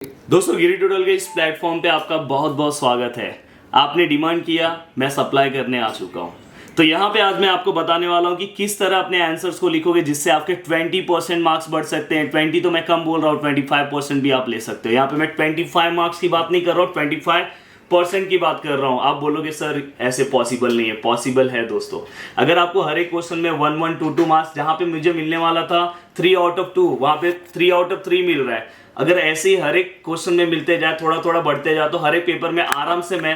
दोस्तों गिरी ट्यूटोरियल के इस प्लेटफॉर्म पे आपका बहुत बहुत स्वागत है। आपने डिमांड किया, मैं सप्लाई करने आ चुका हूँ। तो यहाँ पे आज मैं आपको बताने वाला हूँ कि किस तरह अपने आंसर्स को लिखोगे जिससे आपके 20% मार्क्स बढ़ सकते हैं। 20 तो मैं कम बोल रहा हूँ, 25% भी आप ले सकते हो। यहाँ पे मैं 25 मार्क्स की बात नहीं कर रहा हूँ, 25% की बात कर रहा हूँ। आप बोलोगे सर ऐसे पॉसिबल नहीं है। पॉसिबल है दोस्तों। अगर आपको हर एक क्वेश्चन में 1 1 2 2 मार्क्स, जहाँ पे मुझे मिलने वाला था 3 आउट ऑफ 2, वहाँ पे 3 आउट ऑफ 3 मिल रहा है। अगर ऐसे ही हर एक क्वेश्चन में मिलते जाए, थोड़ा थोड़ा बढ़ते जाए, तो हर एक पेपर में आराम से मैं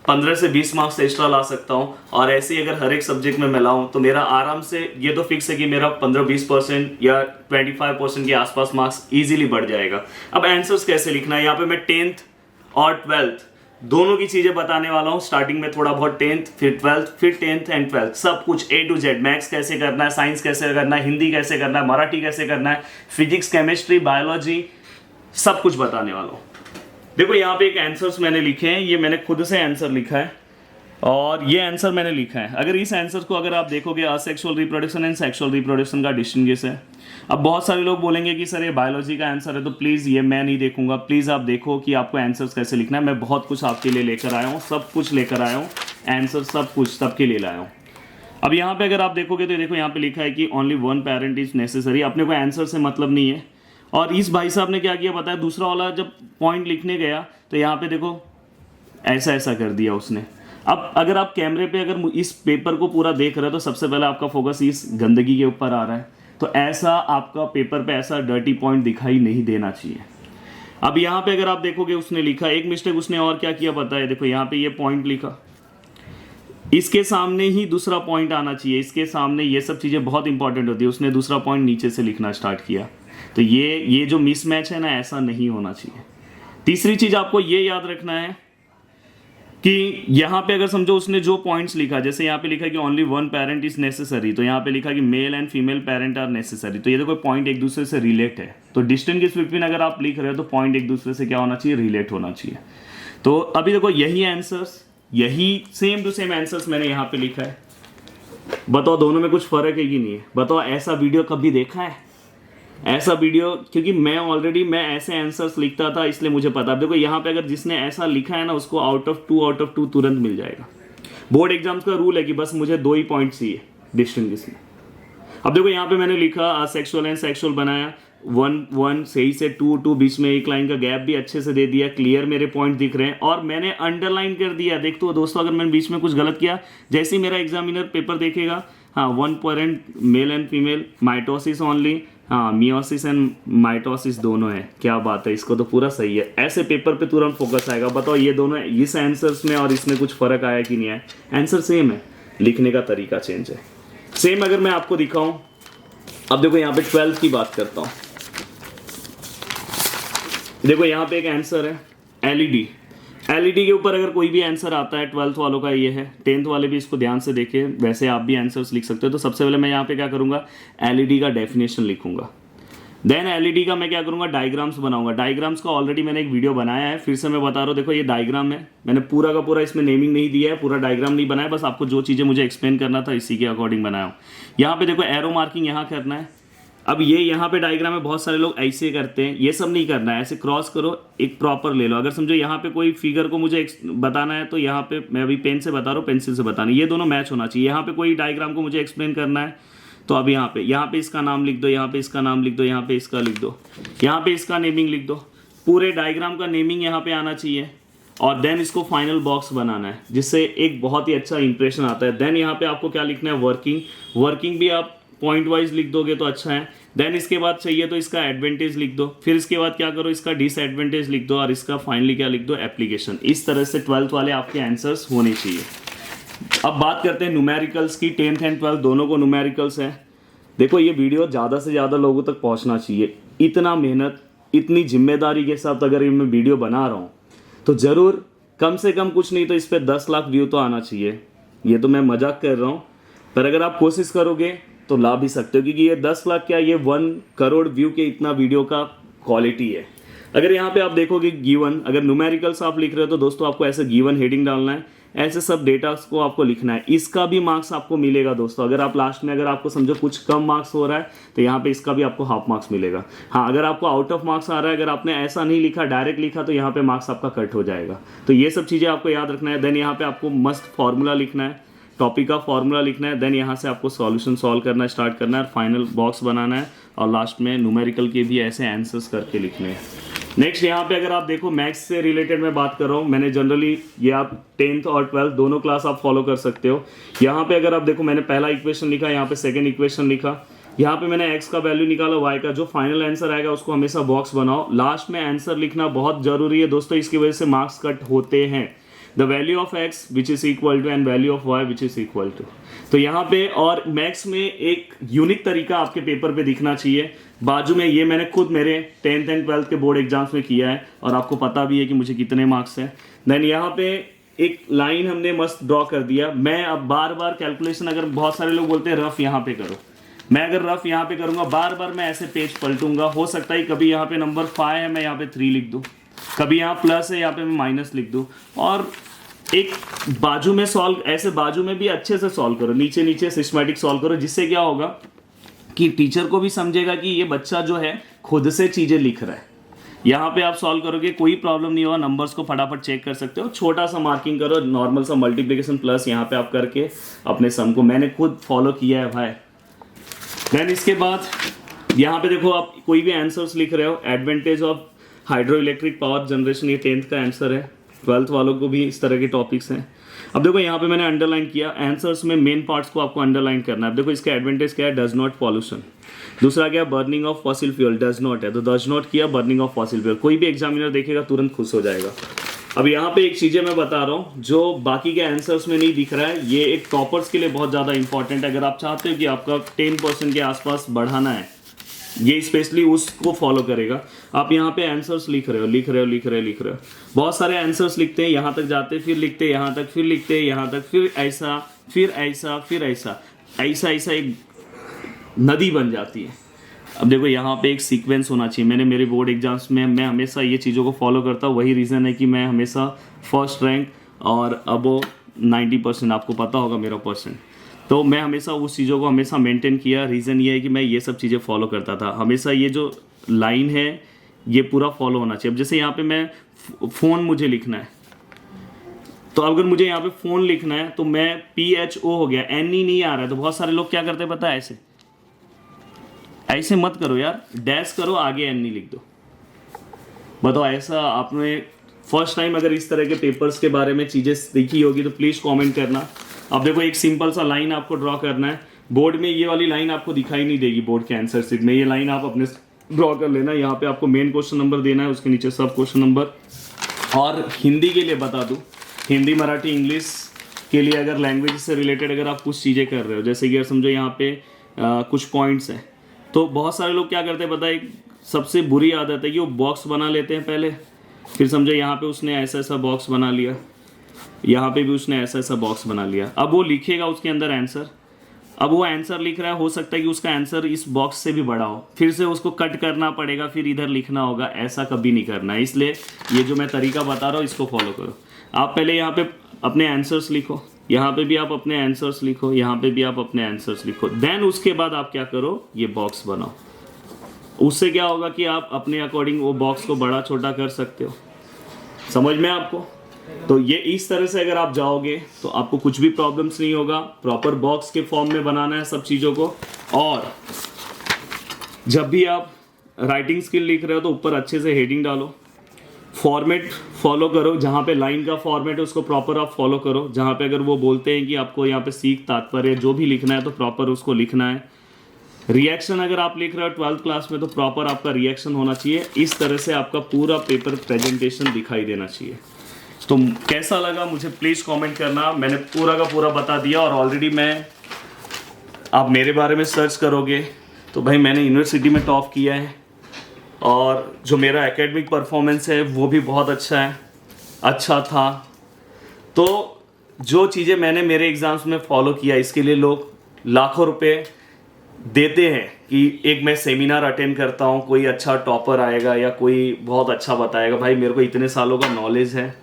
15 से 20 मार्क्स एक्स्ट्रा ला सकता हूं। और ऐसे ही अगर हर एक सब्जेक्ट में मैं लाऊं तो मेरा आराम से ये तो फिक्स है कि मेरा 15-20% या 25% के आसपास मार्क्स इजीली बढ़ जाएगा। अब आंसर्स कैसे लिखना है, यहाँ पे मैं 10th और 12th दोनों की चीजें बताने वाला हूँ। स्टार्टिंग में थोड़ा बहुत 10th, फिर 12th, फिर 10th एंड 12th, सब कुछ A to Z। मैथ्स कैसे करना है, साइंस कैसे करना है, हिंदी कैसे करना है, मराठी कैसे करना है, फिजिक्स, केमिस्ट्री, बायोलॉजी, सब कुछ बताने वाला हूँ। देखो यहाँ पे एक आंसर्स मैंने लिखे हैं, ये मैंने खुद से आंसर लिखा है और ये आंसर मैंने लिखा है। अगर इस आंसर को अगर आप देखोगे, asexual reproduction and sexual reproduction का डिस्टिंग्विश है। अब बहुत सारे लोग बोलेंगे कि सर ये बायोलॉजी का आंसर है, तो प्लीज़ ये मैं नहीं देखूंगा। प्लीज़ आप देखो कि आपको आंसर्स कैसे लिखना है। मैं बहुत कुछ आपके लिए लेकर आया हूँ, सब कुछ लेकर आया हूँ, आंसर सब कुछ सबके लिए लाया हूँ। अब यहाँ पे अगर आप देखोगे तो देखो यहाँ पे लिखा है कि ओनली 1 पेरेंट इज नेसेसरी। अपने को आंसर से मतलब नहीं है। और इस भाई साहब ने क्या किया पता है, दूसरा वाला जब पॉइंट लिखने गया तो यहाँ पे देखो ऐसा ऐसा कर दिया उसने। अब अगर आप कैमरे पे अगर इस पेपर को पूरा देख रहे हो तो सबसे पहले आपका फोकस इस गंदगी के ऊपर आ रहा है, तो ऐसा आपका पेपर पे ऐसा डर्टी पॉइंट दिखाई नहीं देना चाहिए। अब यहाँ पे अगर आप देखोगे उसने लिखा एक मिस्टेक, उसने और क्या किया पता है, देखो यहाँ पे ये पॉइंट लिखा, इसके सामने ही दूसरा पॉइंट आना चाहिए, इसके सामने। ये सब चीज़ें बहुत इंपॉर्टेंट होती है। उसने दूसरा पॉइंट नीचे से लिखना स्टार्ट किया, तो ये जो मिसमैच है ना, ऐसा नहीं होना चाहिए। तीसरी चीज़ आपको ये याद रखना है कि यहाँ पे अगर समझो उसने जो पॉइंट्स लिखा, जैसे यहाँ पे लिखा कि ओनली 1 पेरेंट इज नेसेसरी, तो यहाँ पे लिखा कि male and female parent are necessary, तो ये देखो पॉइंट एक दूसरे से रिलेट है। तो डिस्टिंग्विश बिटवीन अगर आप लिख रहे हो तो पॉइंट एक दूसरे से क्या होना चाहिए, रिलेट होना चाहिए। तो अभी देखो यही आंसर्स, यही सेम टू सेम आंसर्स मैंने यहाँ पे लिखा है। बताओ दोनों में कुछ फर्क है कि नहीं है? बताओ ऐसा वीडियो कभी देखा है? ऐसा वीडियो, क्योंकि मैं ऐसे आंसर्स लिखता था इसलिए मुझे पता। अब देखो यहाँ पे अगर जिसने ऐसा लिखा है ना, उसको आउट ऑफ 2 तुरंत मिल जाएगा। बोर्ड एग्जाम्स का रूल है कि बस मुझे 2 ही पॉइंट चाहिए डिस्टिंग्विश में। अब देखो यहाँ पे मैंने लिखा असेक्सुअल एंड सेक्सुअल बनाया 1 1 सही से 2 2, बीच में एक लाइन का गैप भी अच्छे से दे दिया, क्लियर मेरे पॉइंट दिख रहे हैं। और मैंने अंडरलाइन कर दिया। देख तो दोस्तों, अगर मैंने बीच में कुछ गलत किया, जैसे ही मेरा एग्जामिनर पेपर देखेगा, हाँ 1 parent mail and female, mitosis only, हाँ मियोसिस एंड माइटोसिस दोनों है, क्या बात है, इसको तो पूरा सही है। ऐसे पेपर पे तुरंत फोकस आएगा। बताओ ये दोनों इस आंसर्स में और इसमें कुछ फर्क आया कि नहीं आया? आंसर सेम है, लिखने का तरीका चेंज है। सेम अगर मैं आपको दिखाऊं, अब देखो यहाँ पे 12th की बात करता हूं। देखो यहाँ पे एक आंसर है एलईडी। एलईडी के ऊपर अगर कोई भी आंसर आता है 12th वालों का ये है, 10th वाले भी इसको ध्यान से देखें, वैसे आप भी आंसर्स लिख सकते हो। तो सबसे पहले मैं यहाँ पे क्या करूंगा, एलईडी का डेफिनेशन लिखूंगा। देन एलईडी का मैं क्या करूंगा, डायग्राम्स बनाऊंगा। डायग्राम्स का ऑलरेडी मैंने एक वीडियो बनाया है, फिर से मैं बता रहा हूँ। देखो ये डायग्राम है, मैंने पूरा का पूरा इसमें नेमिंग नहीं दिया है, पूरा डायग्राम नहीं बनाया, बस आपको जो चीज़ें मुझे एक्सप्लेन करना था इसी के अकॉर्डिंग बनाया हूँ। यहाँ पे देखो एरो मार्किंग यहाँ करना है। अब ये यहाँ पे डायग्राम में बहुत सारे लोग ऐसे करते हैं, ये सब नहीं करना है। ऐसे क्रॉस करो, एक प्रॉपर ले लो। अगर समझो यहाँ पे कोई फिगर को मुझे बताना है तो यहाँ पे मैं अभी पेन से बता रहा हूँ, पेंसिल से बताना, ये दोनों मैच होना चाहिए। यहाँ पे कोई डायग्राम को मुझे एक्सप्लेन करना है तो अब यहाँ पे इसका नाम लिख दो, यहाँ पे इसका नाम लिख दो, यहाँ पे इसका लिख दो, यहाँ पे इसका नेमिंग लिख दो। पूरे डायग्राम का नेमिंग यहाँ पे आना चाहिए। और देन इसको फाइनल बॉक्स बनाना है, जिससे एक बहुत ही अच्छा इंप्रेशन आता है। देन यहाँ पे आपको क्या लिखना है, वर्किंग भी आप पॉइंट वाइज लिख दोगे तो अच्छा है। देन इसके बाद चाहिए तो इसका एडवांटेज लिख दो, फिर इसके बाद क्या करो, इसका डिसएडवांटेज लिख दो, और इसका फाइनली क्या लिख दो, एप्लीकेशन। इस तरह से 12th वाले आपके आंसर्स होने चाहिए। अब बात करते हैं न्यूमेरिकल्स की। 10th एंड 12th दोनों को न्यूमेरिकल्स है। देखो ये वीडियो ज़्यादा से ज़्यादा लोगों तक पहुंचना चाहिए। इतना मेहनत, इतनी जिम्मेदारी के साथ अगर मैं वीडियो बना रहा हूँ तो ज़रूर कम से कम कुछ नहीं तो इस पर 10 लाख व्यू तो आना चाहिए। ये तो मैं मजाक कर रहा हूँ, पर अगर आप कोशिश करोगे तो ला भी सकते हो, क्योंकि ये 10 लाख क्या, ये 1 करोड़ व्यू के इतना वीडियो का क्वालिटी है। अगर यहाँ पे आप देखोगे गिवन, अगर न्यूमेरिकल्स आप लिख रहे हो तो दोस्तों आपको ऐसे गिवन हेडिंग डालना है। ऐसे सब डेटा को आपको लिखना है। इसका भी मार्क्स आपको मिलेगा दोस्तों। अगर आप लास्ट में अगर आपको समझो कुछ कम मार्क्स हो रहा है तो यहाँ पे इसका भी आपको हाफ मार्क्स मिलेगा। हाँ, अगर आपको आउट ऑफ मार्क्स आ रहा है, अगर आपने ऐसा नहीं लिखा डायरेक्ट लिखा तो यहाँ पे मार्क्स आपका कट हो जाएगा। तो ये सब चीज़ें आपको याद रखना है। देन यहाँ पे आपको मस्त फॉर्मूला लिखना है, टॉपिक का फॉर्मूला लिखना है। देन यहाँ से आपको सॉल्यूशन सॉल्व करना स्टार्ट करना है, फाइनल बॉक्स बनाना है और लास्ट में न्यूमेरिकल के भी ऐसे आंसर्स करके लिखने हैं। नेक्स्ट यहाँ पे अगर आप देखो मैथ्स से रिलेटेड मैं बात कर रहा हूँ। मैंने जनरली ये आप 10th और 12th दोनों क्लास आप फॉलो कर सकते हो। यहाँ पे अगर आप देखो मैंने पहला इक्वेशन लिखा, यहाँ पे सेकंड इक्वेशन लिखा, यहाँ पे मैंने x का वैल्यू निकाला, y का, जो फाइनल आंसर आएगा उसको हमेशा बॉक्स बनाओ। लास्ट में आंसर लिखना बहुत जरूरी है दोस्तों, इसकी वजह से मार्क्स कट होते हैं। The value of x which is equal to and value of y which is equal to. तो यहाँ पे और मैथ्स में एक यूनिक तरीका आपके पेपर पे दिखना चाहिए। बाजू में ये मैंने खुद मेरे 10th एंड 12th के बोर्ड एग्जाम्स में किया है और आपको पता भी है कि मुझे कितने मार्क्स हैं। देन यहाँ पे एक लाइन हमने मस्त ड्रॉ कर दिया। मैं अब बार बार कैलकुलेशन, अगर बहुत सारे लोग बोलते हैं रफ यहाँ पे करो, मैं अगर रफ यहाँ पे करूँगा बार बार मैं ऐसे पेज पलटूंगा। हो सकता है कभी यहाँ पे नंबर 5 है मैं यहाँ पे 3 लिख दूँ, कभी यहाँ प्लस है यहाँ पे मैं माइनस लिख दूँ। और एक बाजू में सॉल्व, ऐसे बाजू में भी अच्छे से सॉल्व करो, नीचे नीचे सिस्टमैटिक सॉल्व करो, जिससे क्या होगा कि टीचर को भी समझेगा कि ये बच्चा जो है खुद से चीजें लिख रहा है। यहाँ पे आप सॉल्व करोगे कोई प्रॉब्लम नहीं होगा, नंबर्स को फटाफट चेक कर सकते हो। छोटा सा मार्किंग करो, नॉर्मल सा मल्टीप्लिकेशन प्लस यहाँ पे आप करके अपने सम को, मैंने खुद फॉलो किया है भाई। देन इसके बाद यहाँ पे देखो आप कोई भी आंसर्स लिख रहे हो, advantage of hydro electric power generation, ये 10th का आंसर है। 12th वालों को भी इस तरह के टॉपिक्स हैं। अब देखो यहाँ पे मैंने अंडरलाइन किया, आंसर्स में मेन पार्ट्स को आपको अंडरलाइन करना है। अब देखो इसका एडवांटेज क्या है, डज नॉट पॉल्यूशन। दूसरा क्या है, burning of fossil fuel, does not है तो डज नॉट किया, बर्निंग ऑफ फॉसिल फ्यूल। कोई भी एग्जामिनर देखेगा तुरंत खुश हो जाएगा। अब यहाँ पे एक चीज़ें मैं बता रहा हूँ जो बाकी के आंसर्स में नहीं दिख रहा है, ये एक टॉपर्स के लिए बहुत ज़्यादा इंपॉर्टेंट है। अगर आप चाहते हो कि आपका 10% के आसपास बढ़ाना है, ये स्पेशली उसको फॉलो करेगा। आप यहाँ पे आंसर्स लिख रहे हो, बहुत सारे आंसर्स लिखते हैं, यहाँ तक जाते फिर लिखते, यहाँ तक फिर लिखते, यहाँ तक फिर ऐसा फिर ऐसा फिर ऐसा ऐसा ऐसा एक नदी बन जाती है। अब देखो यहाँ पे एक सीक्वेंस होना चाहिए। मैंने मेरे बोर्ड एग्जाम्स में मैं हमेशा ये चीज़ों को फॉलो करता हूँ, वही रीज़न है कि मैं हमेशा फर्स्ट रैंक और अबो 90% आपको पता होगा मेरा परसेंट, तो मैं हमेशा उस चीज़ों को हमेशा मेंटेन किया। रीज़न ये है कि मैं ये सब चीज़ें फॉलो करता था हमेशा। ये जो लाइन है ये पूरा फॉलो होना चाहिए। अब जैसे यहाँ पे मैं फ़ोन मुझे लिखना है, तो अगर मुझे यहाँ पे फ़ोन लिखना है तो मैं PHO हो गया, N ही नहीं आ रहा है। तो बहुत सारे लोग क्या करते हैं पता है, ऐसे ऐसे मत करो यार, डैश करो, आगे N नहीं लिख दो। बताओ ऐसा आपने फर्स्ट टाइम अगर इस तरह के पेपर्स के बारे में चीज़ें सीखी होगी तो प्लीज़ कमेंट करना। अब देखो एक सिंपल सा लाइन आपको ड्रॉ करना है। बोर्ड में ये वाली लाइन आपको दिखाई नहीं देगी, बोर्ड के आंसर शीट में ये लाइन आप अपने ड्रॉ कर लेना। यहाँ पे आपको मेन क्वेश्चन नंबर देना है, उसके नीचे सब क्वेश्चन नंबर। और हिंदी के लिए बता दूँ, हिंदी मराठी इंग्लिश के लिए अगर लैंग्वेज से रिलेटेड अगर आप कुछ चीज़ें कर रहे हो, जैसे कि समझो यहाँ पे कुछ पॉइंट्स हैं, तो बहुत सारे लोग क्या करते हैं पता है, सबसे बुरी आदत है कि वो बॉक्स बना लेते हैं पहले, फिर समझो यहाँ पे उसने ऐसा ऐसा बॉक्स बना लिया, यहाँ पे भी उसने ऐसा ऐसा बॉक्स बना लिया। अब वो लिखेगा उसके अंदर आंसर, अब वो आंसर लिख रहा है, हो सकता है कि उसका आंसर इस बॉक्स से भी बड़ा हो, फिर से उसको कट करना पड़ेगा, फिर इधर लिखना होगा। ऐसा कभी नहीं करना है। इसलिए ये जो मैं तरीका बता रहा हूँ इसको फॉलो करो। आप पहले यहाँ पे अपने आंसर्स लिखो, यहाँ पे भी आप अपने आंसर्स लिखो, यहाँ पे भी आप अपने आंसर्स लिखो। देन उसके बाद आप क्या करो, ये बॉक्स बनाओ। उससे क्या होगा कि आप अपने अकॉर्डिंग वो बॉक्स को बड़ा छोटा कर सकते हो। समझ में आपको? तो ये इस तरह से अगर आप जाओगे तो आपको कुछ भी प्रॉब्लम्स नहीं होगा। प्रॉपर बॉक्स के फॉर्म में बनाना है सब चीज़ों को। और जब भी आप राइटिंग स्किल लिख रहे हो तो ऊपर अच्छे से हेडिंग डालो, फॉर्मेट फॉलो करो, जहाँ पे लाइन का फॉर्मेट है उसको प्रॉपर आप फॉलो करो। जहाँ पे अगर वो बोलते हैं कि आपको यहाँ पे सीख तात्पर्य जो भी लिखना है तो प्रॉपर उसको लिखना है। रिएक्शन अगर आप लिख रहे हो 12th क्लास में तो प्रॉपर आपका रिएक्शन होना चाहिए। इस तरह से आपका पूरा पेपर प्रेजेंटेशन दिखाई देना चाहिए। तो कैसा लगा मुझे प्लीज़ कमेंट करना। मैंने पूरा का पूरा बता दिया। और ऑलरेडी आप मेरे बारे में सर्च करोगे तो भाई मैंने यूनिवर्सिटी में टॉप किया है और जो मेरा एकेडमिक परफॉर्मेंस है वो भी बहुत अच्छा था। तो जो चीज़ें मैंने मेरे एग्ज़ाम्स में फॉलो किया इसके लिए लोग लाखों रुपए देते हैं कि एक मैं सेमिनार अटेंड करता हूँ, कोई अच्छा टॉपर आएगा या कोई बहुत अच्छा बताएगा। भाई मेरे को इतने सालों का नॉलेज है,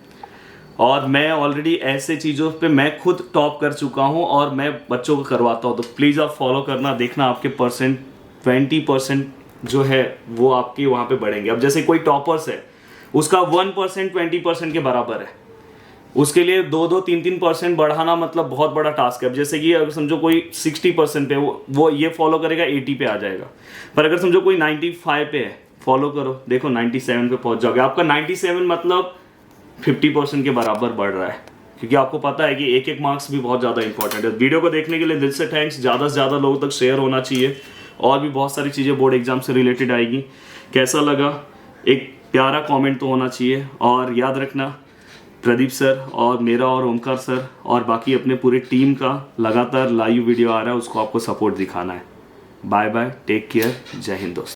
और मैं ऑलरेडी ऐसे चीज़ों पे मैं खुद टॉप कर चुका हूँ और मैं बच्चों को करवाता हूँ। तो प्लीज़ आप फॉलो करना, देखना आपके परसेंट 20% जो है वो आपके वहाँ पे बढ़ेंगे। अब जैसे कोई टॉपर्स है, उसका 1% 20% के बराबर है, उसके लिए 2-3% बढ़ाना मतलब बहुत बड़ा टास्क है। अब जैसे कि अगर समझो कोई 60% पे वो ये फॉलो करेगा 80 पे आ जाएगा, पर अगर समझो कोई 95 पे है, फॉलो करो, देखो 97 पे पहुंच जाओगे। आपका 97 मतलब 50% के बराबर बढ़ रहा है, क्योंकि आपको पता है कि एक एक मार्क्स भी बहुत ज़्यादा इंपॉर्टेंट है। वीडियो को देखने के लिए दिल से थैंक्स। ज़्यादा से ज़्यादा लोगों तक शेयर होना चाहिए, और भी बहुत सारी चीज़ें बोर्ड एग्जाम से रिलेटेड आएगी। कैसा लगा एक प्यारा कमेंट तो होना चाहिए। और याद रखना, प्रदीप सर और मेरा और ओमकार सर और बाकी अपने पूरे टीम का लगातार लाइव वीडियो आ रहा है, उसको आपको सपोर्ट दिखाना है। बाय बाय, टेक केयर, जय हिंद दोस्तों।